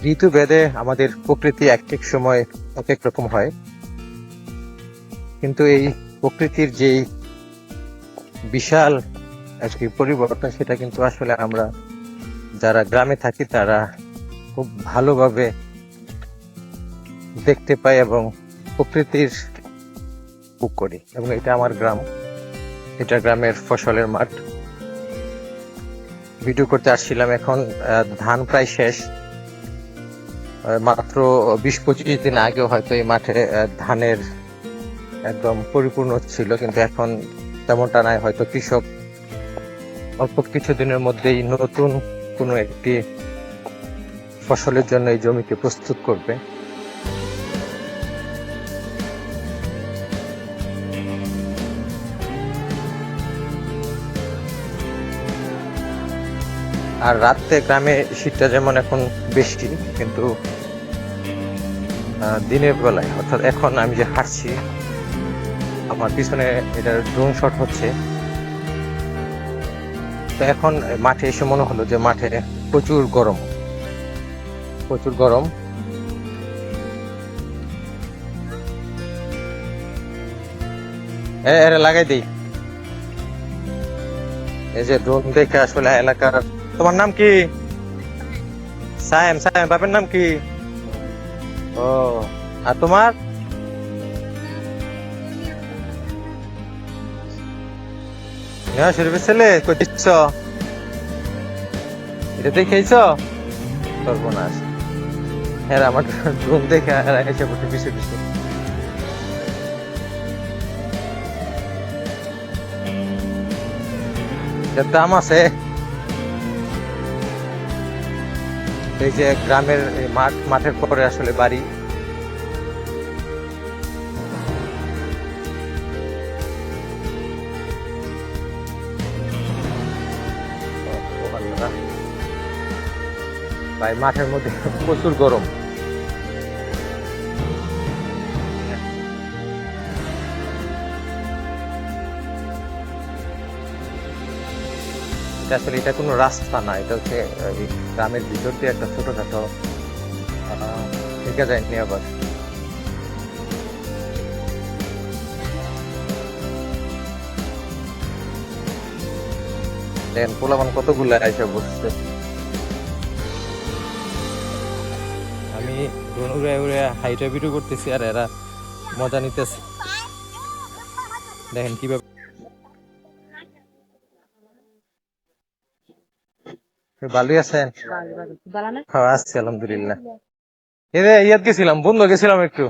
ঋতু ভেদে আমাদের প্রকৃতি এক এক সময় এক এক রকম হয়, কিন্তু এই প্রকৃতির যেই বিশাল একটি পরিবর্তন সেটা কিন্তু আসলে আমরা যারা গ্রামে থাকি তারা খুব ভালোভাবে দেখতে পাই এবং প্রকৃতির উপভোগ করি। এবং এটা আমার গ্রাম, এটা গ্রামের ফসলের মাঠ। ভিডিও করতে আসছিলাম। এখন ধান প্রায় শেষ, মাত্র 20-25 দিন আগেও হয়তো এই মাঠে ধানের একদম পরিপূর্ণ ছিল, কিন্তু এখন তেমনটা নাই। হয়তো কৃষক অল্প কিছুদিনের মধ্যেই নতুন কোনো একটি ফসলের জন্য এই জমিকে প্রস্তুত করবে। আর রাতে গ্রামে শীতটা যেমন এখন বেশি, কিন্তু দিনের বেলায় অর্থাৎ এখন আমি যে হাঁটছি আমার পিছনে এটা ড্রোন শট হচ্ছে, তো এখন মাঠে এসে মনে হলো যে মাঠে প্রচুর গরম, প্রচুর গরম। এরা লাগাই দেই। এই যে ড্রোন দেখে আসলে এলাকার। তোমার নাম কি? সায়েম। সায়েম, বাপের নাম কি? ও, আর তোমার? শরীফের ছেলে কই দিচ্ছ? এটা দেখেছ? সর্বনাশ। হ্যাঁ, আমার ড্রোন দেখে এসে বসে পিছিয়ে পিছিয়ে। এটার দাম আছে। এই যে গ্রামের মাঠের পরে আসলে বাড়ি। ভাই মাঠের মধ্যে প্রচুর গরম। আসলে এটা কোনো রাস্তা না, এটা হচ্ছে এই গ্রামের ভিতর দিয়ে একটা ছোটখাটো থেকে যায়নি আবার। দেখেন পোলাপান কতগুলো এসে বসছে। আমি উড়ে উড়ে হাইটে ভিডিও করতেছি আর এরা মজা নিতেছে। দেখেন কিভাবে। ভালোই আছেন? হ্যাঁ, আছি আলহামদুলিল্লাহ। ইয়াদ গেছিলাম, বন্ধু গেছিলাম একটু।